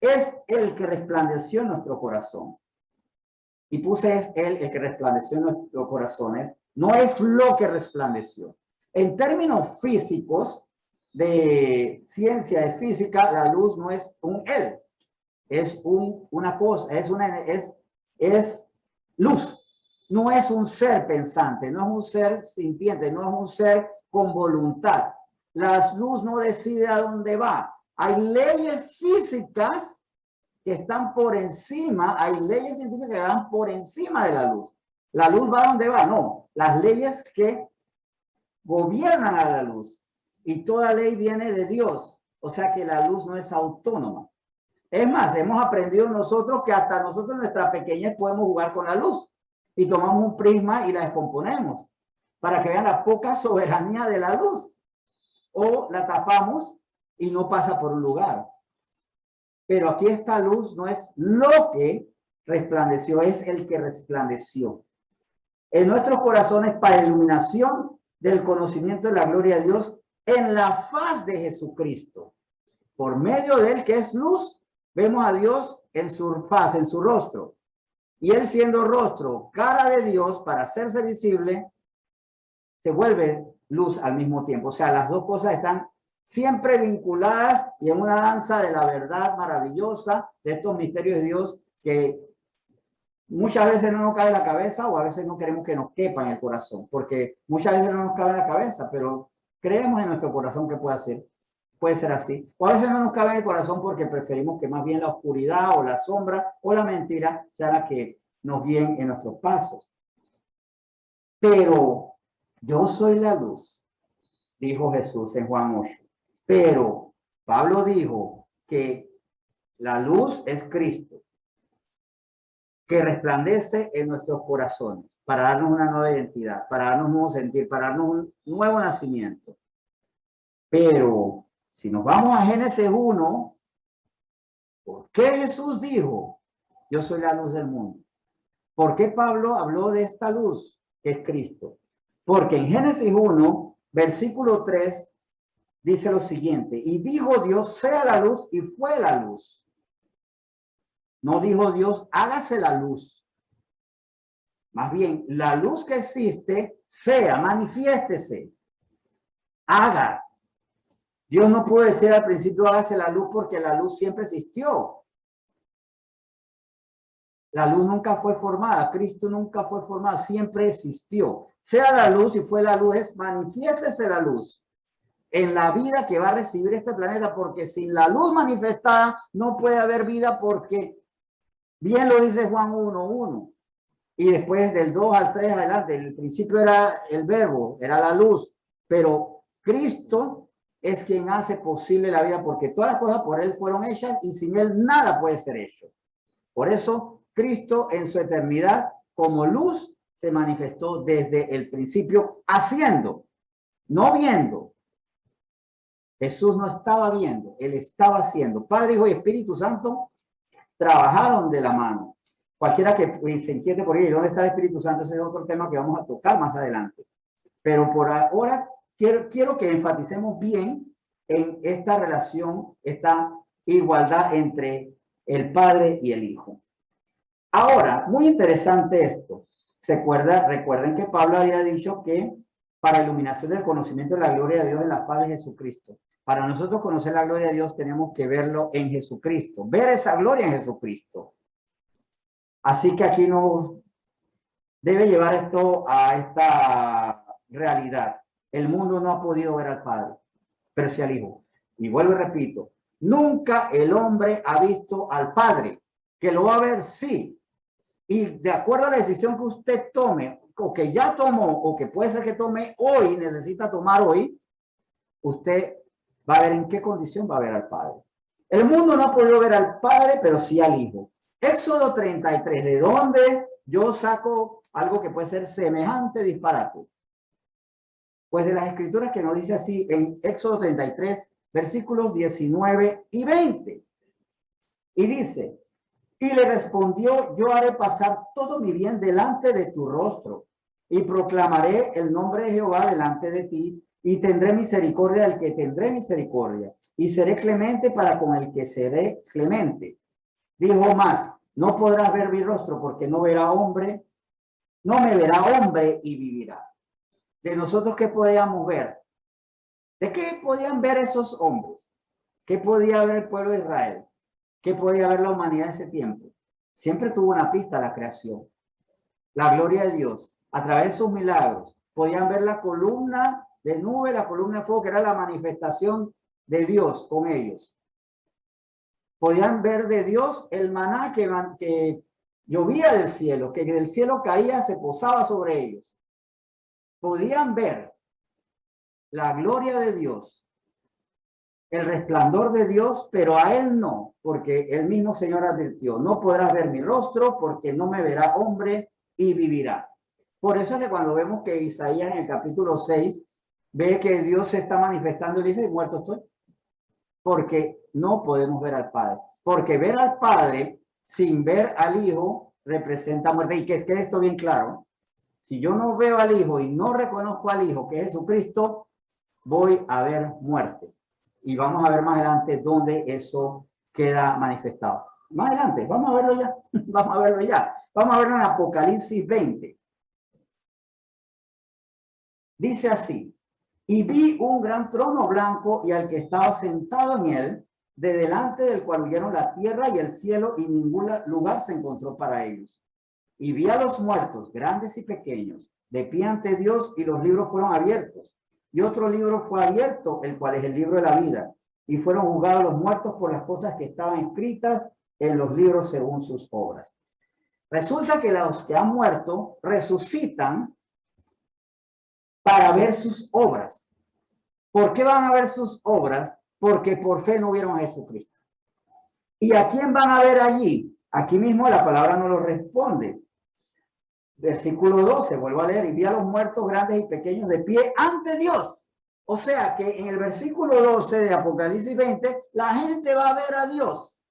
es el que resplandeció en nuestro corazón. Y puse es él el que resplandeció en nuestros corazones, no es lo que resplandeció. En términos físicos, de ciencia, de física, la luz no es un él, es una cosa, es luz. No es un ser pensante, no es un ser sintiente, no es un ser con voluntad. La luz no decide a dónde va. Hay leyes físicas que están por encima, hay leyes científicas que van por encima de la luz. ¿La luz va a dónde va? No, las leyes que gobiernan a la luz. Y toda ley viene de Dios. O sea que la luz no es autónoma. Es más, hemos aprendido nosotros que hasta nosotros en nuestra pequeñez podemos jugar con la luz. Y tomamos un prisma y la descomponemos. Para que vean la poca soberanía de la luz. O la tapamos y no pasa por un lugar. Pero aquí esta luz no es lo que resplandeció, es el que resplandeció. En nuestros corazones para iluminación del conocimiento de la gloria de Dios en la faz de Jesucristo. Por medio de él, que es luz, vemos a Dios en su faz, en su rostro. Y él siendo rostro, cara de Dios, para hacerse visible, se vuelve luz al mismo tiempo. O sea, las dos cosas están siempre vinculadas y en una danza de la verdad maravillosa de estos misterios de Dios que muchas veces no nos cabe en la cabeza o a veces no queremos que nos quepa en el corazón, porque muchas veces no nos cabe en la cabeza, pero creemos en nuestro corazón que puede ser así. O a veces no nos cabe en el corazón porque preferimos que más bien la oscuridad o la sombra o la mentira sea la que nos guíen en nuestros pasos. Pero yo soy la luz, dijo Jesús en Juan 8. Pero Pablo dijo que la luz es Cristo, que resplandece en nuestros corazones para darnos una nueva identidad, para darnos un nuevo sentir, para darnos un nuevo nacimiento. Pero si nos vamos a Génesis 1, ¿por qué Jesús dijo, yo soy la luz del mundo? ¿Por qué Pablo habló de esta luz que es Cristo? Porque en Génesis 1, versículo 3, dice lo siguiente, y dijo Dios, sea la luz, y fue la luz. No dijo Dios, hágase la luz. Más bien, la luz que existe, sea, manifiéstese, haga. Dios no pudo decir al principio, hágase la luz, porque la luz siempre existió. La luz nunca fue formada, Cristo nunca fue formado, siempre existió. Sea la luz, y fue la luz, es manifiéstese la luz en la vida que va a recibir este planeta, porque sin la luz manifestada no puede haber vida, porque bien lo dice Juan 1:1. Y después del 2 al 3 adelante, el principio era el verbo, era la luz, pero Cristo es quien hace posible la vida, porque todas las cosas por él fueron hechas y sin él nada puede ser hecho. Por eso Cristo en su eternidad como luz se manifestó desde el principio haciendo, no viendo. Jesús no estaba viendo, él estaba haciendo. Padre, Hijo y Espíritu Santo trabajaron de la mano. Cualquiera que se inquiete por ahí, ¿dónde está el Espíritu Santo? Ese es otro tema que vamos a tocar más adelante. Pero por ahora quiero que enfaticemos bien en esta relación, esta igualdad entre el Padre y el Hijo. Ahora, muy interesante esto. Recuerden que Pablo había dicho que para iluminación del conocimiento de la gloria de Dios en la faz de Jesucristo. Para nosotros conocer la gloria de Dios tenemos que verlo en Jesucristo, ver esa gloria en Jesucristo. Así que aquí nos debe llevar esto a esta realidad. El mundo no ha podido ver al Padre, pero sí al Hijo. Y vuelvo y repito, nunca el hombre ha visto al Padre, que lo va a ver sí. Y de acuerdo a la decisión que usted tome, o que ya tomó, o que puede ser que tome hoy, necesita tomar hoy, usted va a ver en qué condición va a ver al Padre. El mundo no ha podido ver al Padre, pero sí al Hijo. Éxodo 33, ¿de dónde yo saco algo que puede ser semejante disparate? Pues de las escrituras que nos dice así en Éxodo 33, versículos 19 y 20. Y dice, y le respondió, yo haré pasar todo mi bien delante de tu rostro y proclamaré el nombre de Jehová delante de ti y tendré misericordia del que tendré misericordia y seré clemente para con el que seré clemente. Dijo más, no podrás ver mi rostro porque no verá hombre, no me verá hombre y vivirá. De nosotros, ¿qué podíamos ver? ¿De qué podían ver esos hombres? ¿Qué podía ver el pueblo de Israel? ¿Qué podía ver la humanidad en ese tiempo? Siempre tuvo una pista la creación. La gloria de Dios, a través de sus milagros, podían ver la columna de nube, la columna de fuego, que era la manifestación de Dios con ellos. Podían ver de Dios el maná que llovía del cielo, que del cielo caía, se posaba sobre ellos. Podían ver la gloria de Dios, el resplandor de Dios, pero a él no, porque el mismo Señor advirtió, no podrás ver mi rostro porque no me verá hombre y vivirá. Por eso es que cuando vemos que Isaías en el capítulo 6 ve que Dios se está manifestando y dice, muerto estoy, porque no podemos ver al Padre, porque ver al Padre sin ver al Hijo representa muerte. Y que quede esto bien claro, si yo no veo al Hijo y no reconozco al Hijo, que es Jesucristo, voy a ver muerte. Y vamos a ver más adelante dónde eso queda manifestado. Más adelante, vamos a verlo ya. Vamos a verlo ya. Vamos a verlo en Apocalipsis 20. Dice así, y vi un gran trono blanco y al que estaba sentado en él, de delante del cual huyeron la tierra y el cielo y ningún lugar se encontró para ellos. Y vi a los muertos, grandes y pequeños, de pie ante Dios y los libros fueron abiertos. Y otro libro fue abierto, el cual es el libro de la vida. Y fueron juzgados los muertos por las cosas que estaban escritas en los libros según sus obras. Resulta que los que han muerto resucitan para ver sus obras. ¿Por qué van a ver sus obras? Porque por fe no vieron a Jesucristo. ¿Y a quién van a ver allí? Aquí mismo la palabra no lo responde. Versículo 12, vuelvo a leer, y vi a los muertos grandes y pequeños de pie ante Dios. O sea que en el versículo 12 de Apocalipsis 20, la gente va a ver a Dios,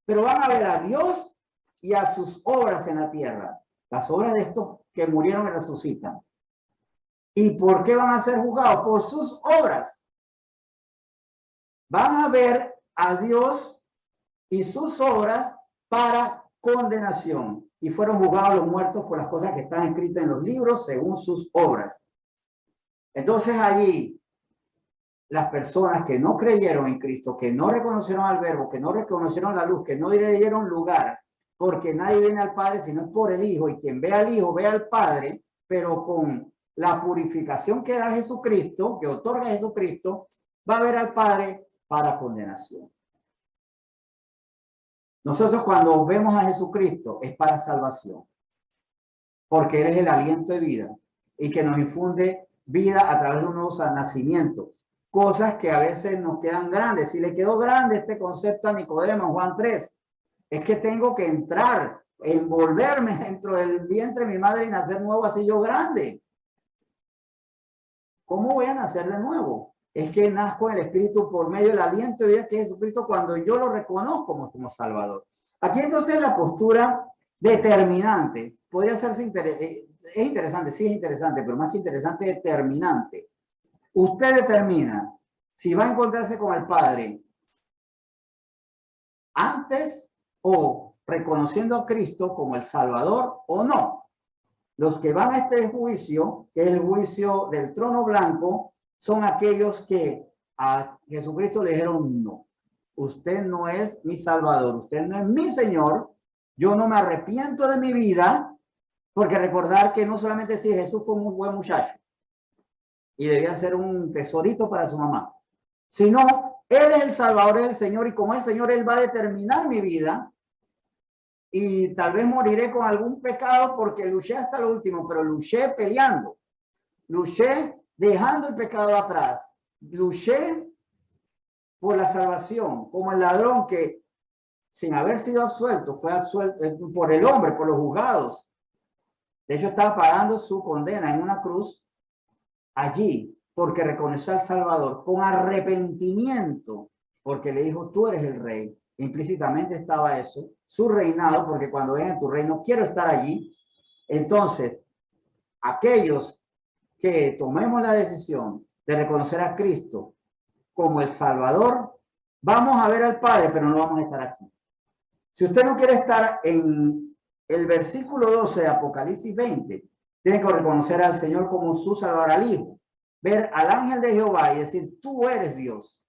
pero van a ver a Dios y a sus obras en la tierra, las obras de estos que murieron y resucitan. ¿Y por qué van a ser juzgados? Por sus obras. Van a ver a Dios y sus obras para condenación. Y fueron juzgados los muertos por las cosas que están escritas en los libros según sus obras. Entonces allí, las personas que no creyeron en Cristo, que no reconocieron al Verbo, que no reconocieron la luz, que no le dieron lugar, porque nadie viene al Padre sino por el Hijo, y quien ve al Hijo ve al Padre, pero con la purificación que da Jesucristo, que otorga Jesucristo, va a ver al Padre para condenación. Nosotros cuando vemos a Jesucristo es para salvación, porque Él es el aliento de vida y que nos infunde vida a través de un nuevo nacimiento. Cosas que a veces nos quedan grandes. Si le quedó grande este concepto a Nicodemo en Juan 3, es que tengo que entrar, envolverme dentro del vientre de mi madre y nacer nuevo así yo grande. ¿Cómo voy a nacer de nuevo? Es que nazco en el Espíritu por medio del aliento de vida que es Jesucristo cuando yo lo reconozco como Salvador. Aquí entonces la postura determinante podría hacerse es interesante, sí es interesante, pero más que interesante, determinante. Usted determina si va a encontrarse con el Padre antes o reconociendo a Cristo como el Salvador o no. Los que van a este juicio, que es el juicio del trono blanco, son aquellos que A Jesucristo le dijeron, no, usted no es mi Salvador, usted no es mi Señor, yo no me arrepiento de mi vida, porque recordar que no solamente si Jesús fue un buen muchacho y debía ser un tesorito para su mamá, sino Él es el Salvador, es el Señor, y como el Señor, Él va a determinar mi vida, y tal vez moriré con algún pecado porque luché hasta lo último, pero luché peleando, luché dejando el pecado atrás, luché por la salvación, como el ladrón que sin haber sido absuelto, fue absuelto por el hombre, por los juzgados. De hecho, estaba pagando su condena en una cruz allí, porque reconoció al Salvador con arrepentimiento, porque le dijo, tú eres el rey. Implícitamente estaba eso, su reinado, porque cuando venga tu reino, quiero estar allí. Entonces, aquellos que tomemos la decisión de reconocer a Cristo como el Salvador, vamos a ver al Padre, pero no vamos a estar aquí. Si usted no quiere estar en el versículo 12 de Apocalipsis 20, tiene que reconocer al Señor como su Salvador, al Hijo, ver al ángel de Jehová y decir, tú eres Dios.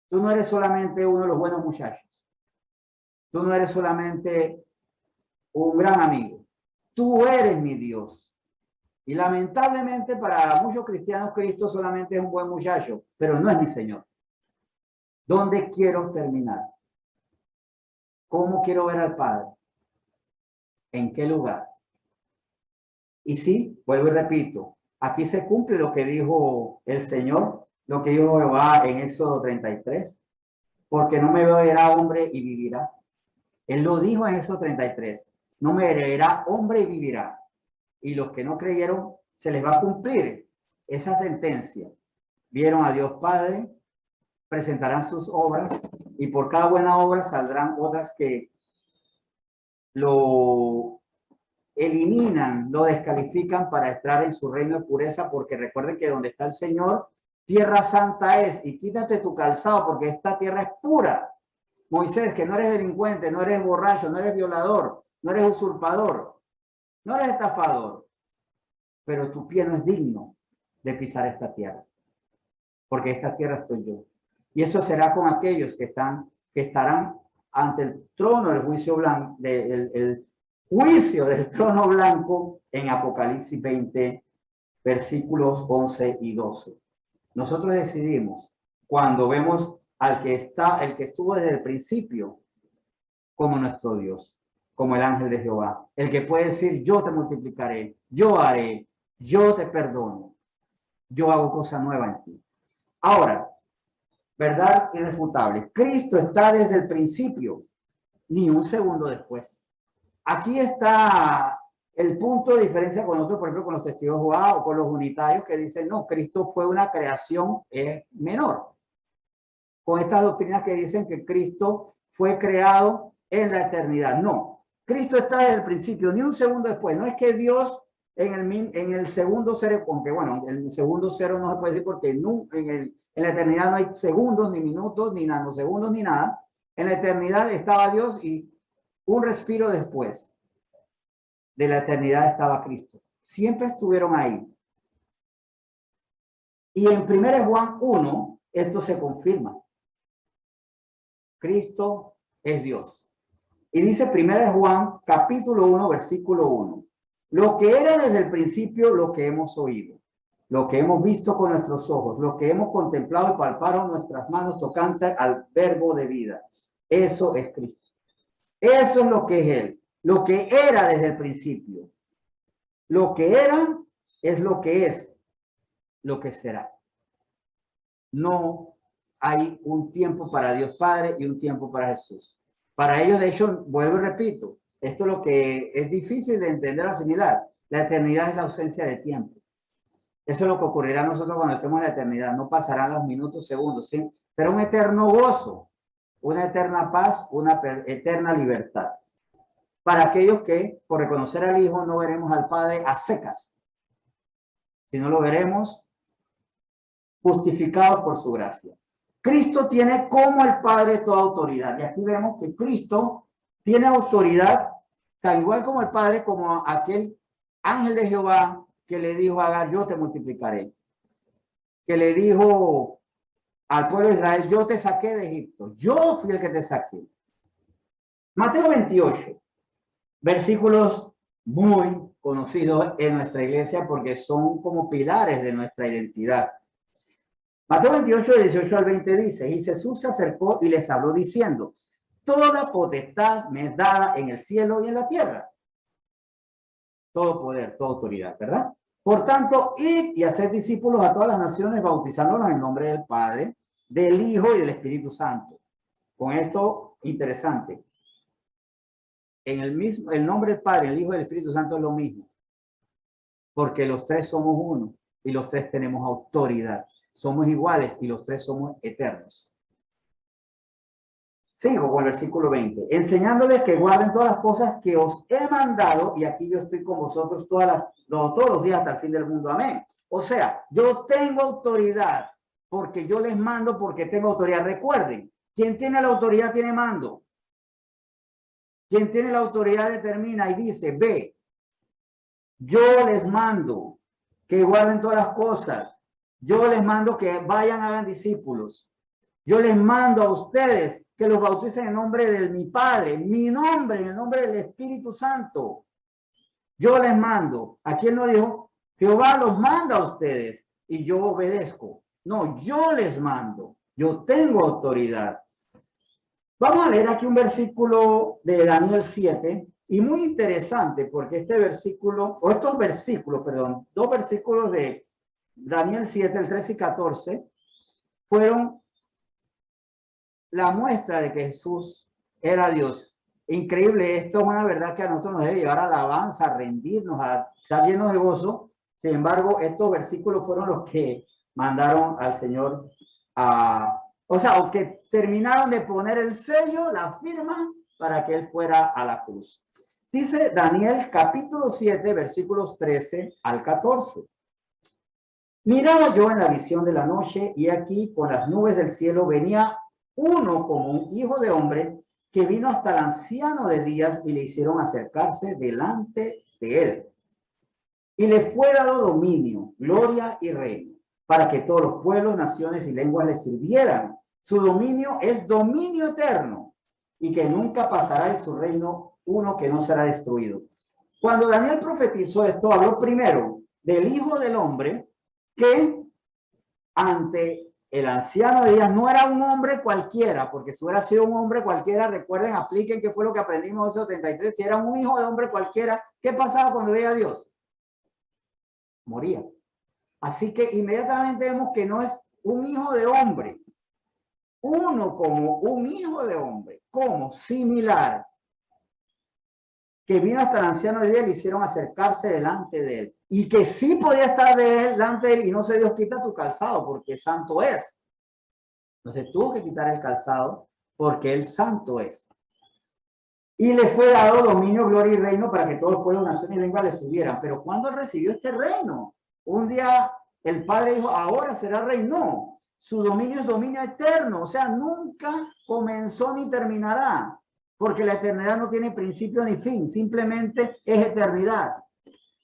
Tú no eres solamente uno de los buenos muchachos. Tú no eres solamente un gran amigo. Tú eres mi Dios. Y lamentablemente para muchos cristianos, Cristo solamente es un buen muchacho, pero no es mi Señor. ¿Dónde quiero terminar? ¿Cómo quiero ver al Padre? ¿En qué lugar? Y sí, vuelvo y repito, aquí se cumple lo que dijo el Señor, lo que dijo Jehová en Éxodo 33, porque no me verá hombre y vivirá. Él lo dijo en Éxodo 33, no me verá hombre y vivirá. Y los que no creyeron, se les va a cumplir esa sentencia. Vieron a Dios Padre, presentarán sus obras y por cada buena obra saldrán otras que lo eliminan, lo descalifican para entrar en su reino de pureza, porque recuerden que donde está el Señor, tierra santa es, y quítate tu calzado porque esta tierra es pura. Moisés, que no eres delincuente, no eres borracho, no eres violador, no eres usurpador, no eres estafador, pero tu pie no es digno de pisar esta tierra, porque esta tierra estoy yo. Y eso será con aquellos que estarán ante el trono del juicio blanco, el juicio del trono blanco en Apocalipsis 20, versículos 11 y 12. Nosotros decidimos, cuando vemos al que el que estuvo desde el principio como nuestro Dios, como el ángel de Jehová, el que puede decir, yo te multiplicaré, yo haré, yo te perdono, yo hago cosa nueva en ti. Ahora, verdad irrefutable, Cristo está desde el principio, ni un segundo después. Aquí está el punto de diferencia con nosotros, por ejemplo, con los testigos de Jehová o con los unitarios que dicen, no, Cristo fue una creación menor. Con estas doctrinas que dicen que Cristo fue creado en la eternidad. No, Cristo está desde el principio, ni un segundo después. No es que Dios en el segundo cero, aunque bueno, el segundo cero no se puede decir porque en la eternidad no hay segundos, ni minutos, ni nanosegundos, ni nada. En la eternidad estaba Dios y un respiro después de la eternidad estaba Cristo. Siempre estuvieron ahí. Y en 1 Juan 1, esto se confirma. Cristo es Dios. Y dice 1 Juan, capítulo 1, versículo 1. Lo que era desde el principio, lo que hemos oído, lo que hemos visto con nuestros ojos, lo que hemos contemplado y palparon nuestras manos tocante al verbo de vida. Eso es Cristo. Eso es lo que es Él. Lo que era desde el principio. Lo que era es lo que es, lo que será. No hay un tiempo para Dios Padre y un tiempo para Jesús. Para ellos, de hecho, vuelvo y repito, esto es lo que es difícil de entender o asimilar. La eternidad es la ausencia de tiempo. Eso es lo que ocurrirá a nosotros cuando estemos en la eternidad. No pasarán los minutos, segundos, ¿sí? Será un eterno gozo, una eterna paz, una eterna libertad. Para aquellos que, por reconocer al Hijo, no veremos al Padre a secas, sino lo veremos justificado por su gracia. Cristo tiene como el Padre toda autoridad. Y aquí vemos que Cristo tiene autoridad, tal igual como el Padre, como aquel ángel de Jehová que le dijo a Agar, yo te multiplicaré. Que le dijo al pueblo de Israel, yo te saqué de Egipto, yo fui el que te saqué. Mateo 28, versículos muy conocidos en nuestra iglesia porque son como pilares de nuestra identidad. Mateo 28, 18 al 20 dice, y Jesús se acercó y les habló diciendo, toda potestad me es dada en el cielo y en la tierra. Todo poder, toda autoridad, ¿verdad? Por tanto, id y haced discípulos a todas las naciones, bautizándolos en el nombre del Padre, del Hijo y del Espíritu Santo. Con esto, interesante. En el nombre del Padre, el Hijo y el Espíritu Santo es lo mismo. Porque los tres somos uno y los tres tenemos autoridad. Somos iguales y los tres somos eternos. Sigo con el versículo 20. Enseñándoles que guarden todas las cosas que os he mandado, y aquí yo estoy con vosotros todos los días hasta el fin del mundo. Amén. O sea, yo tengo autoridad porque yo les mando porque tengo autoridad. Recuerden, quien tiene la autoridad tiene mando. Quien tiene la autoridad determina y dice, ve, yo les mando que guarden todas las cosas. Yo les mando que vayan, hagan discípulos. Yo les mando a ustedes que los bauticen en nombre de mi Padre, mi nombre, en el nombre del Espíritu Santo. Yo les mando. ¿A quién no dijo? Jehová los manda a ustedes y yo obedezco. No, yo les mando. Yo tengo autoridad. Vamos a leer aquí un versículo de Daniel 7 y muy interesante porque este versículo, o estos versículos, perdón, dos versículos de Daniel 7, el 13 y 14, fueron la muestra de que Jesús era Dios. Increíble, esto es una verdad que a nosotros nos debe llevar a alabanza, a rendirnos, a estar llenos de gozo. Sin embargo, estos versículos fueron los que mandaron al Señor o que terminaron de poner el sello, la firma, para que Él fuera a la cruz. Dice Daniel capítulo 7, versículos 13 al 14. Miraba yo en la visión de la noche y aquí con las nubes del cielo venía uno como un hijo de hombre que vino hasta el anciano de días y le hicieron acercarse delante de él. Y le fue dado dominio, gloria y reino, para que todos los pueblos, naciones y lenguas le sirvieran. Su dominio es dominio eterno y que nunca pasará de su reino uno que no será destruido. Cuando Daniel profetizó esto, habló primero del Hijo del Hombre que ante el anciano de días no era un hombre cualquiera, porque si hubiera sido un hombre cualquiera, recuerden, apliquen qué fue lo que aprendimos en 73, si era un hijo de hombre cualquiera, ¿qué pasaba cuando veía a Dios? Moría. Así que inmediatamente vemos que no es un hijo de hombre, uno como un hijo de hombre, como similar, que vino hasta el anciano de días y le hicieron acercarse delante de él. Y que sí podía estar delante de él y no se Dios quita tu calzado porque santo es. Entonces tuvo que quitar el calzado porque él santo es. Y le fue dado dominio, gloria y reino para que todos los pueblos, naciones y lenguas le sirvieran. Pero ¿cuándo recibió este reino? Un día el Padre dijo, ahora será rey. No, su dominio es dominio eterno. O sea, nunca comenzó ni terminará. Porque la eternidad no tiene principio ni fin. Simplemente es eternidad.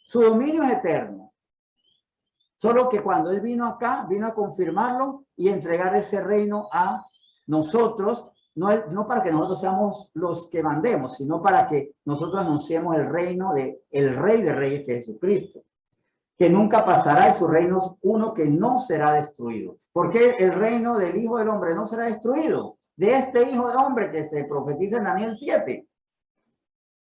Su dominio es eterno. Solo que cuando Él vino acá, vino a confirmarlo y entregar ese reino a nosotros, no para que nosotros seamos los que mandemos, sino para que nosotros anunciemos el reino de el Rey de Reyes, que es Jesucristo, que nunca pasará de su reino uno que no será destruido. ¿Por qué el reino del Hijo del Hombre no será destruido? De este Hijo del Hombre que se profetiza en Daniel 7.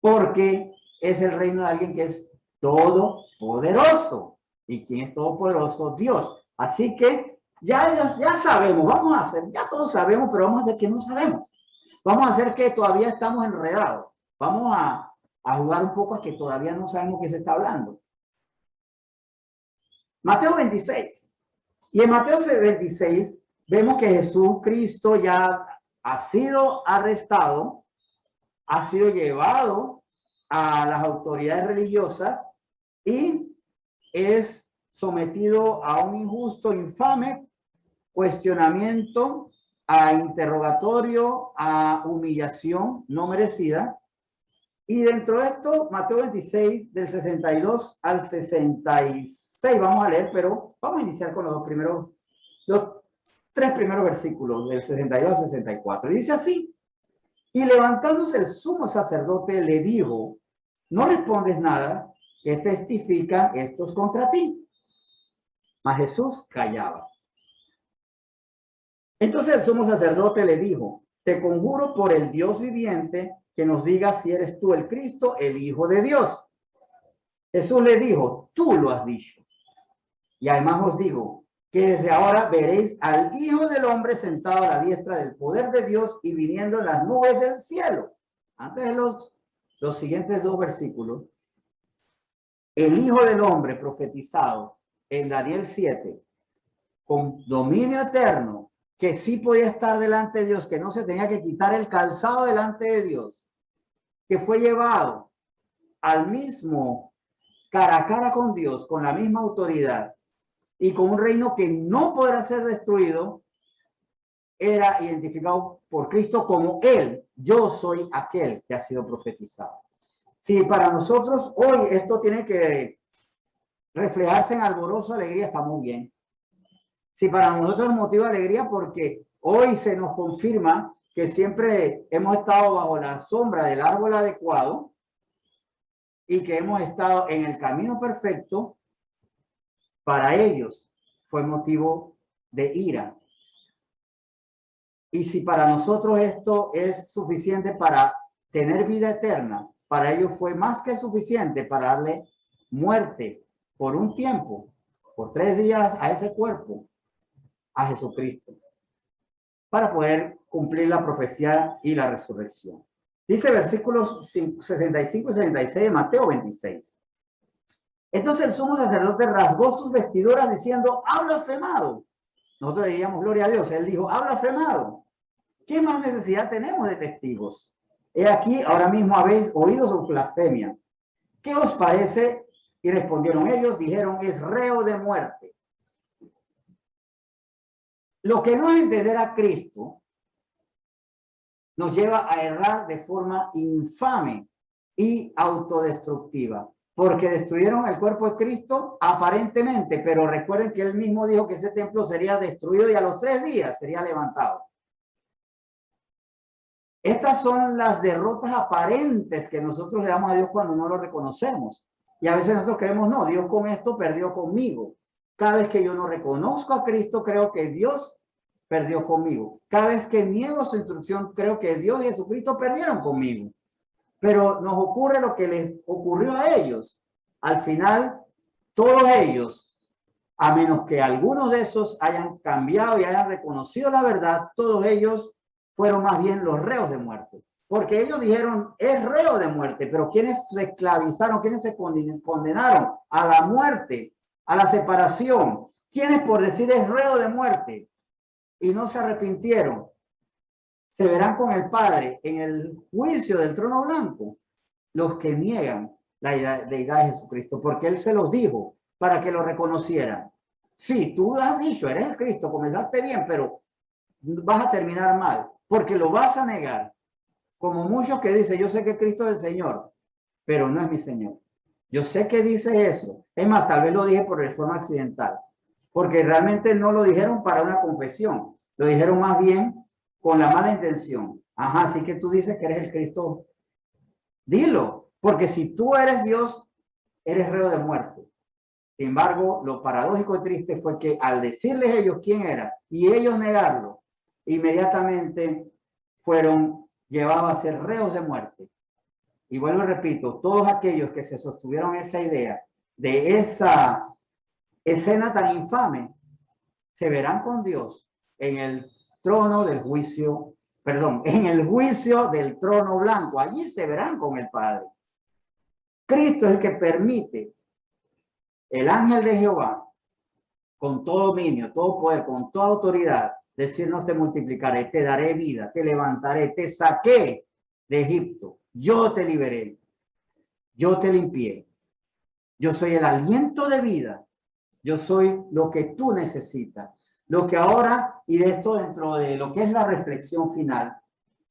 Porque es el reino de alguien que es todopoderoso. ¿Y quién es todopoderoso? Dios. Así que ya sabemos, vamos a hacer, ya todos sabemos, pero vamos a hacer que no sabemos. Vamos a hacer que todavía estamos enredados. Vamos a jugar un poco a que todavía no sabemos qué se está hablando. Mateo 26. Y en Mateo 26 vemos que Jesucristo ya ha sido arrestado, ha sido llevado a las autoridades religiosas y es sometido a un injusto, infame cuestionamiento, a interrogatorio, a humillación no merecida. Y dentro de esto, Mateo 26, del 62 al 66, vamos a leer, pero vamos a iniciar con los dos primeros, tres primeros versículos, del 62 al 64. Dice así: y levantándose el sumo sacerdote le dijo, no respondes nada, que testifican estos contra ti. Mas Jesús callaba. Entonces el sumo sacerdote le dijo, te conjuro por el Dios viviente que nos digas si eres tú el Cristo, el Hijo de Dios. Jesús le dijo, tú lo has dicho. Y además os digo que desde ahora veréis al Hijo del Hombre sentado a la diestra del poder de Dios y viniendo en las nubes del cielo. Antes de los siguientes dos versículos, el Hijo del Hombre profetizado en Daniel 7, con dominio eterno, que sí podía estar delante de Dios, que no se tenía que quitar el calzado delante de Dios, que fue llevado al mismo cara a cara con Dios, con la misma autoridad y con un reino que no podrá ser destruido, era identificado por Cristo como Él. Yo soy aquel que ha sido profetizado. Si para nosotros hoy esto tiene que reflejarse en alborozo, alegría, está muy bien. Si para nosotros es motivo de alegría porque hoy se nos confirma que siempre hemos estado bajo la sombra del árbol adecuado y que hemos estado en el camino perfecto, para ellos fue motivo de ira. Y si para nosotros esto es suficiente para tener vida eterna, para ellos fue más que suficiente para darle muerte por un tiempo, por 3 días a ese cuerpo, a Jesucristo, para poder cumplir la profecía y la resurrección. Dice versículos 65 y 66 de Mateo 26. Entonces el sumo sacerdote rasgó sus vestiduras diciendo, ha blasfemado. Nosotros diríamos, gloria a Dios. Él dijo, ha blasfemado. ¿Qué más necesidad tenemos de testigos? He aquí, ahora mismo habéis oído su blasfemia. ¿Qué os parece? Y respondieron ellos, dijeron, es reo de muerte. Lo que no es entender a Cristo nos lleva a errar de forma infame y autodestructiva, porque destruyeron el cuerpo de Cristo aparentemente, pero recuerden que él mismo dijo que ese templo sería destruido y a los 3 días sería levantado. Estas son las derrotas aparentes que nosotros le damos a Dios cuando no lo reconocemos. Y a veces nosotros creemos, no, Dios con esto perdió conmigo. Cada vez que yo no reconozco a Cristo, creo que Dios perdió conmigo. Cada vez que niego su instrucción, creo que Dios y Jesucristo perdieron conmigo. Pero nos ocurre lo que les ocurrió a ellos. Al final, todos ellos, a menos que algunos de esos hayan cambiado y hayan reconocido la verdad, todos ellos fueron más bien los reos de muerte. Porque ellos dijeron, es reo de muerte, pero quienes se esclavizaron, quienes se condenaron a la muerte, a la separación, quienes por decir es reo de muerte y no se arrepintieron, se verán con el Padre en el juicio del trono blanco, los que niegan la deidad de Jesucristo, porque Él se los dijo para que lo reconocieran. Sí, tú lo has dicho, eres el Cristo, comenzaste bien, pero vas a terminar mal, porque lo vas a negar. Como muchos que dicen, yo sé que Cristo es el Señor, pero no es mi Señor. Yo sé que dice eso. Es más, tal vez lo dije por forma accidental, porque realmente no lo dijeron para una confesión, lo dijeron más bien con la mala intención. Ajá, así que tú dices que eres el Cristo. Dilo, porque si tú eres Dios, eres reo de muerte. Sin embargo, lo paradójico y triste fue que al decirles ellos quién era y ellos negarlo, inmediatamente fueron llevados a ser reos de muerte. Y vuelvo y repito, todos aquellos que se sostuvieron esa idea de esa escena tan infame, se verán con Dios en el trono del juicio, perdón, en el juicio del trono blanco. Allí se verán con el Padre. Cristo es el que permite el ángel de Jehová, con todo dominio, todo poder, con toda autoridad, decir, no te multiplicaré, te daré vida, te levantaré, te saqué de Egipto, yo te liberé, yo te limpié, yo soy el aliento de vida, yo soy lo que tú necesitas. Lo que ahora, y de esto dentro de lo que es la reflexión final,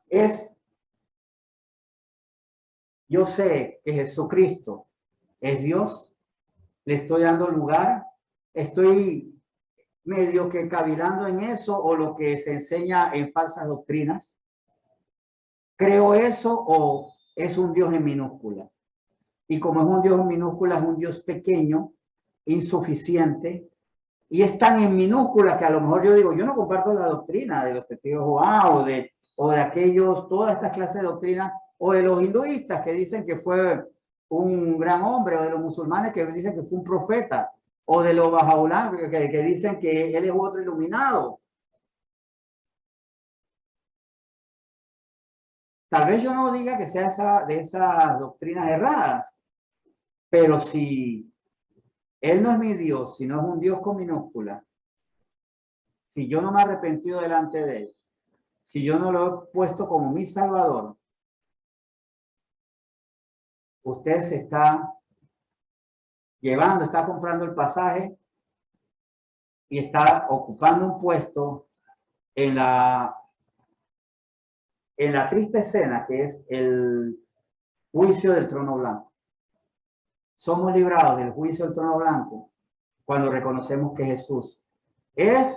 es, yo sé que Jesucristo es Dios, le estoy dando lugar, estoy medio que cavilando en eso o lo que se enseña en falsas doctrinas? ¿Creo eso o es un Dios en minúscula? Y como es un Dios en minúscula, es un Dios pequeño, insuficiente, y es tan en minúscula que a lo mejor yo digo, yo no comparto la doctrina de los testigos de Jehová o de aquellos, todas estas clases de doctrinas, o de los hinduistas que dicen que fue un gran hombre, o de los musulmanes que dicen que fue un profeta, o de los bajaulá que dicen que él es otro iluminado. Tal vez yo no diga que sea de esas doctrinas erradas, pero si él no es mi Dios, sino es un Dios con minúscula, si yo no me he arrepentido delante de él, si yo no lo he puesto como mi Salvador, usted se está llevando, está comprando el pasaje y está ocupando un puesto en la triste escena que es el juicio del trono blanco. Somos librados del juicio del trono blanco cuando reconocemos que Jesús es,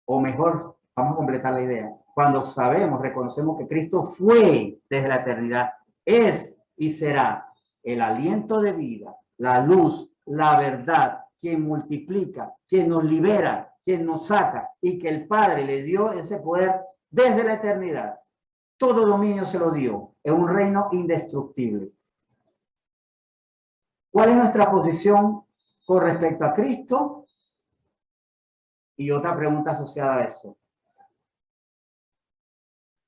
o mejor, vamos a completar la idea, cuando sabemos, reconocemos que Cristo fue desde la eternidad, es y será el aliento de vida, la luz, la verdad, quien multiplica, quien nos libera, quien nos saca, y que el Padre le dio ese poder desde la eternidad. Todo dominio se lo dio, es un reino indestructible. ¿Cuál es nuestra posición con respecto a Cristo? Y otra pregunta asociada a eso.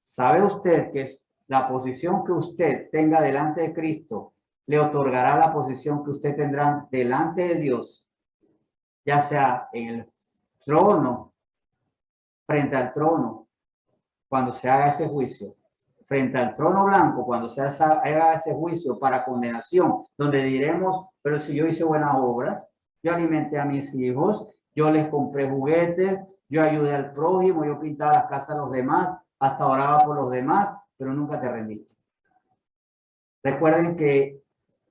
¿Sabe usted que la posición que usted tenga delante de Cristo le otorgará la posición que usted tendrá delante de Dios, ya sea en el trono, frente al trono, cuando se haga ese juicio, frente al trono blanco, cuando se haga ese juicio para condenación, donde diremos, pero si yo hice buenas obras, yo alimenté a mis hijos, yo les compré juguetes, yo ayudé al prójimo, yo pintaba las casas a los demás, hasta oraba por los demás, pero nunca te rendiste. Recuerden que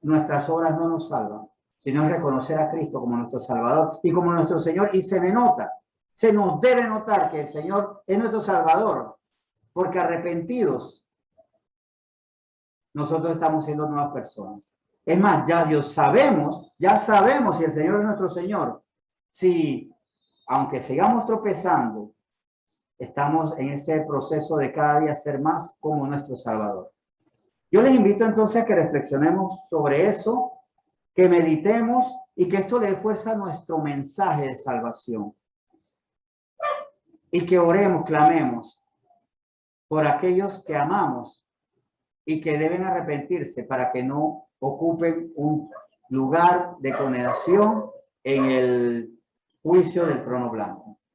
nuestras obras no nos salvan, sino es reconocer a Cristo como nuestro Salvador y como nuestro Señor. Y se me nota, se nos debe notar que el Señor es nuestro Salvador, porque arrepentidos nosotros estamos siendo nuevas personas. Es más, ya sabemos si el Señor es nuestro Señor. Si, aunque sigamos tropezando, estamos en ese proceso de cada día ser más como nuestro Salvador. Yo les invito entonces a que reflexionemos sobre eso, que meditemos y que esto le dé fuerza a nuestro mensaje de salvación. Y que oremos, clamemos por aquellos que amamos y que deben arrepentirse para que no ocupen un lugar de condenación en el juicio del trono blanco.